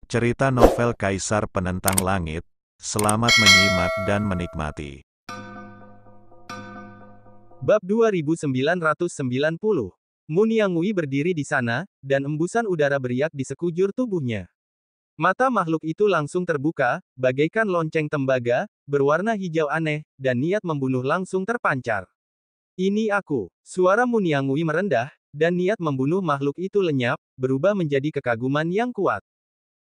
Cerita novel Kaisar Penentang Langit. Selamat menyimak dan menikmati. Bab 2990. Mun Yangui berdiri di sana, dan embusan udara beriak di sekujur tubuhnya. Mata makhluk itu langsung terbuka, bagaikan lonceng tembaga, berwarna hijau aneh, dan niat membunuh langsung terpancar. Ini aku. Suara Mun Yangui merendah, dan niat membunuh makhluk itu lenyap, berubah menjadi kekaguman yang kuat.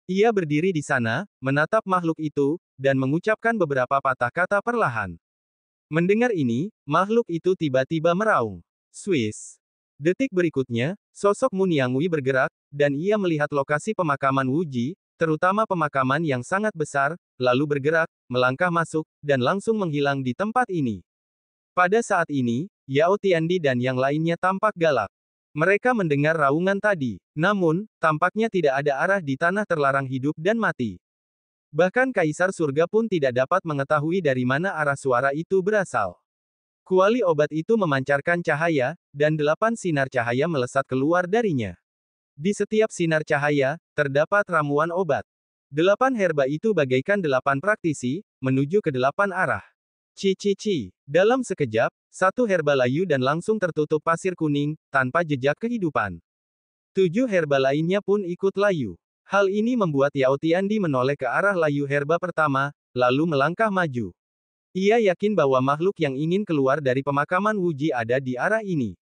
Ia berdiri di sana, menatap makhluk itu, dan mengucapkan beberapa patah kata perlahan. Mendengar ini, makhluk itu tiba-tiba meraung. Swiss. Detik berikutnya, sosok Mun Yangui bergerak, dan ia melihat lokasi pemakaman Wuji, terutama pemakaman yang sangat besar, lalu bergerak, melangkah masuk, dan langsung menghilang di tempat ini. Pada saat ini, Yao Tiandi dan yang lainnya tampak galak. Mereka mendengar raungan tadi, namun, tampaknya tidak ada arah di tanah terlarang hidup dan mati. Bahkan Kaisar Surga pun tidak dapat mengetahui dari mana arah suara itu berasal. Kuali obat itu memancarkan cahaya, dan 8 sinar cahaya melesat keluar darinya. Di setiap sinar cahaya, terdapat ramuan obat. 8 herba itu bagaikan 8 praktisi, menuju ke 8 arah. Ci. Dalam sekejap, satu herba layu dan langsung tertutup pasir kuning, tanpa jejak kehidupan. 7 herba lainnya pun ikut layu. Hal ini membuat Yao Tiandi menoleh ke arah layu herba pertama, lalu melangkah maju. Ia yakin bahwa makhluk yang ingin keluar dari pemakaman Wuji ada di arah ini.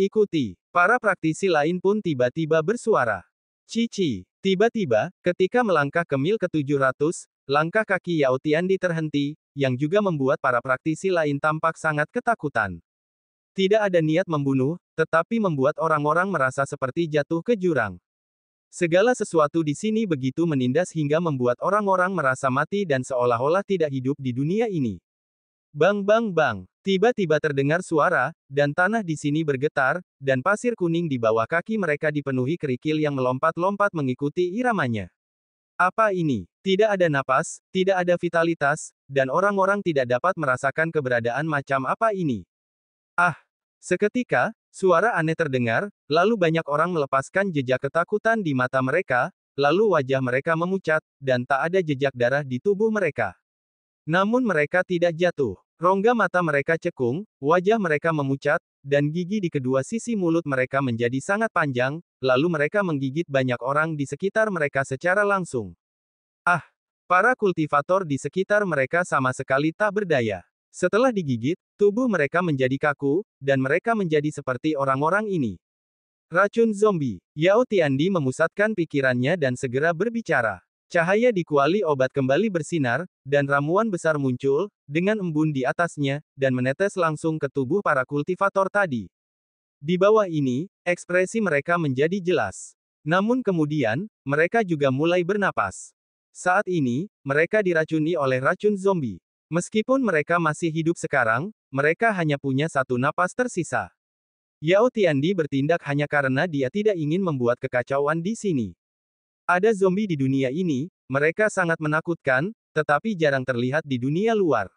Ikuti. Para praktisi lain pun tiba-tiba bersuara. Cici. Tiba-tiba, ketika melangkah ke mil ke-700, langkah kaki Yao Tiandi terhenti, yang juga membuat para praktisi lain tampak sangat ketakutan. Tidak ada niat membunuh, tetapi membuat orang-orang merasa seperti jatuh ke jurang. Segala sesuatu di sini begitu menindas hingga membuat orang-orang merasa mati dan seolah-olah tidak hidup di dunia ini. Bang bang bang. Tiba-tiba terdengar suara, dan tanah di sini bergetar, dan pasir kuning di bawah kaki mereka dipenuhi kerikil yang melompat-lompat mengikuti iramanya. Apa ini? Tidak ada napas, tidak ada vitalitas, dan orang-orang tidak dapat merasakan keberadaan macam apa ini. Ah! Seketika, suara aneh terdengar, lalu banyak orang melepaskan jejak ketakutan di mata mereka, lalu wajah mereka memucat, dan tak ada jejak darah di tubuh mereka. Namun mereka tidak jatuh. Rongga mata mereka cekung, wajah mereka memucat, dan gigi di kedua sisi mulut mereka menjadi sangat panjang, lalu mereka menggigit banyak orang di sekitar mereka secara langsung. Ah! Para kultivator di sekitar mereka sama sekali tak berdaya. Setelah digigit, tubuh mereka menjadi kaku, dan mereka menjadi seperti orang-orang ini. Racun zombie. Yao Tiandi memusatkan pikirannya dan segera berbicara. Cahaya di kuali obat kembali bersinar, dan ramuan besar muncul, dengan embun di atasnya, dan menetes langsung ke tubuh para kultivator tadi. Di bawah ini, ekspresi mereka menjadi jelas. Namun kemudian, mereka juga mulai bernapas. Saat ini, mereka diracuni oleh racun zombie. Meskipun mereka masih hidup sekarang, mereka hanya punya satu napas tersisa. Yao Tiandi bertindak hanya karena dia tidak ingin membuat kekacauan di sini. Ada zombie di dunia ini, mereka sangat menakutkan, tetapi jarang terlihat di dunia luar.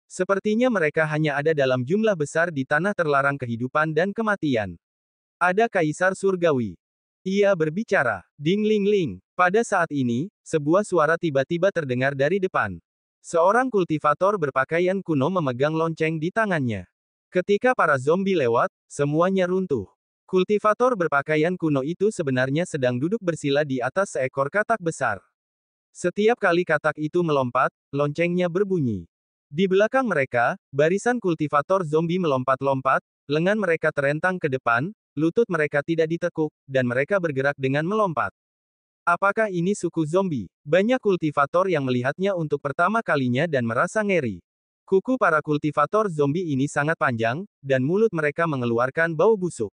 Sepertinya mereka hanya ada dalam jumlah besar di tanah terlarang kehidupan dan kematian. Ada Kaisar Surgawi. Ia berbicara. Ding ling ling. Pada saat ini, sebuah suara tiba-tiba terdengar dari depan. Seorang kultivator berpakaian kuno memegang lonceng di tangannya. Ketika para zombie lewat, semuanya runtuh. Kultivator berpakaian kuno itu sebenarnya sedang duduk bersila di atas seekor katak besar. Setiap kali katak itu melompat, loncengnya berbunyi. Di belakang mereka, barisan kultivator zombie melompat-lompat, lengan mereka terentang ke depan, lutut mereka tidak ditekuk, dan mereka bergerak dengan melompat. Apakah ini suku zombie? Banyak kultivator yang melihatnya untuk pertama kalinya dan merasa ngeri. Kuku para kultivator zombie ini sangat panjang, dan mulut mereka mengeluarkan bau busuk.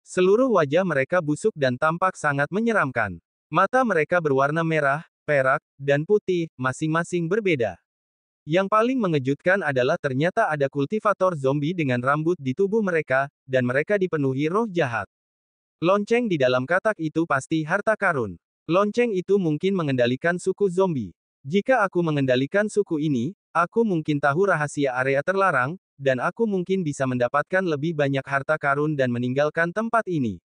Seluruh wajah mereka busuk dan tampak sangat menyeramkan. Mata mereka berwarna merah, perak, dan putih, masing-masing berbeda. Yang paling mengejutkan adalah ternyata ada kultivator zombie dengan rambut di tubuh mereka, dan mereka dipenuhi roh jahat. Lonceng di dalam katak itu pasti harta karun. Lonceng itu mungkin mengendalikan suku zombie. Jika aku mengendalikan suku ini, aku mungkin tahu rahasia area terlarang, dan aku mungkin bisa mendapatkan lebih banyak harta karun dan meninggalkan tempat ini.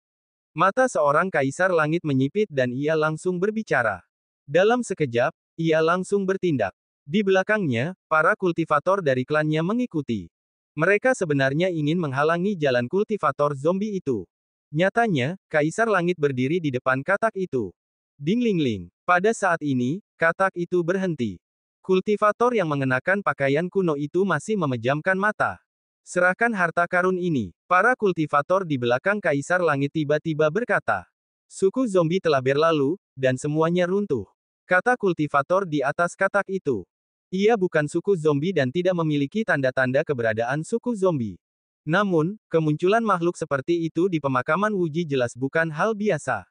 Mata seorang kaisar langit menyipit dan ia langsung berbicara. Dalam sekejap, ia langsung bertindak. Di belakangnya, para kultivator dari klannya mengikuti. Mereka sebenarnya ingin menghalangi jalan kultivator zombie itu. Nyatanya, Kaisar Langit berdiri di depan katak itu. Ding-ling-ling. Pada saat ini, katak itu berhenti. Kultivator yang mengenakan pakaian kuno itu masih memejamkan mata. Serahkan harta karun ini. Para kultivator di belakang Kaisar Langit tiba-tiba berkata. Suku zombie telah berlalu, dan semuanya runtuh. Kata kultivator di atas katak itu. Ia bukan suku zombie dan tidak memiliki tanda-tanda keberadaan suku zombie. Namun, kemunculan makhluk seperti itu di pemakaman Wuji jelas bukan hal biasa.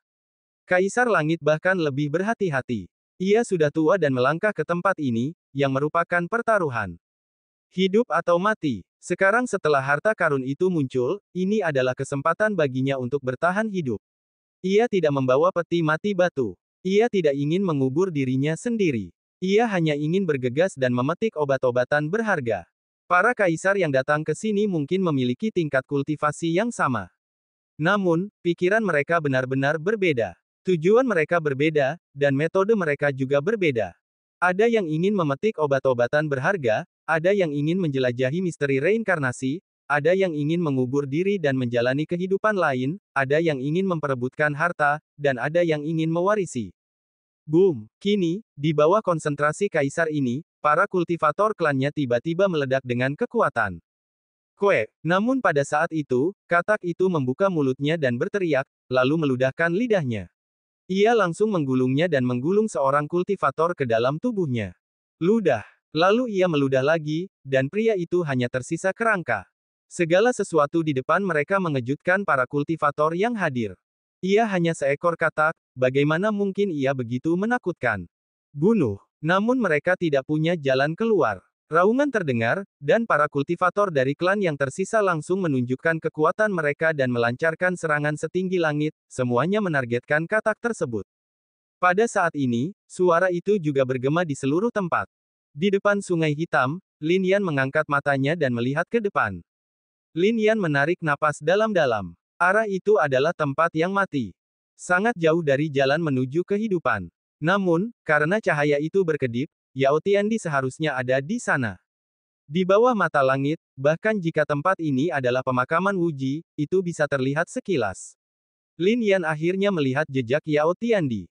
Kaisar Langit bahkan lebih berhati-hati. Ia sudah tua dan melangkah ke tempat ini, yang merupakan pertaruhan. Hidup atau mati. Sekarang setelah harta karun itu muncul, ini adalah kesempatan baginya untuk bertahan hidup. Ia tidak membawa peti mati batu. Ia tidak ingin mengubur dirinya sendiri. Ia hanya ingin bergegas dan memetik obat-obatan berharga. Para kaisar yang datang ke sini mungkin memiliki tingkat kultivasi yang sama. Namun, pikiran mereka benar-benar berbeda. Tujuan mereka berbeda, dan metode mereka juga berbeda. Ada yang ingin memetik obat-obatan berharga, ada yang ingin menjelajahi misteri reinkarnasi, ada yang ingin mengubur diri dan menjalani kehidupan lain, ada yang ingin memperebutkan harta, dan ada yang ingin mewarisi. Boom! Kini, di bawah konsentrasi kaisar ini, para kultivator klannya tiba-tiba meledak dengan kekuatan. Kue! Namun pada saat itu, katak itu membuka mulutnya dan berteriak, lalu meludahkan lidahnya. Ia langsung menggulungnya dan menggulung seorang kultivator ke dalam tubuhnya. Ludah! Lalu ia meludah lagi, dan pria itu hanya tersisa kerangka. Segala sesuatu di depan mereka mengejutkan para kultivator yang hadir. Ia hanya seekor katak, bagaimana mungkin ia begitu menakutkan? Bunuh. Namun mereka tidak punya jalan keluar. Raungan terdengar, dan para kultivator dari klan yang tersisa langsung menunjukkan kekuatan mereka dan melancarkan serangan setinggi langit, semuanya menargetkan katak tersebut. Pada saat ini, suara itu juga bergema di seluruh tempat. Di depan Sungai Hitam, Lin Yan mengangkat matanya dan melihat ke depan. Lin Yan menarik napas dalam-dalam. Arah itu adalah tempat yang mati. Sangat jauh dari jalan menuju kehidupan. Namun, karena cahaya itu berkedip, Yao Tiandi seharusnya ada di sana. Di bawah mata langit, bahkan jika tempat ini adalah pemakaman Wuji, itu bisa terlihat sekilas. Lin Yan akhirnya melihat jejak Yao Tiandi.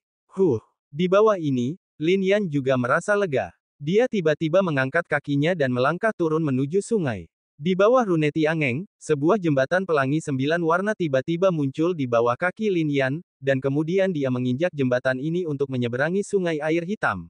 Di bawah ini, Lin Yan juga merasa lega. Dia tiba-tiba mengangkat kakinya dan melangkah turun menuju sungai. Di bawah Rune Tiangeng, sebuah jembatan pelangi 9 warna tiba-tiba muncul di bawah kaki Lin Yan, dan kemudian dia menginjak jembatan ini untuk menyeberangi sungai air hitam.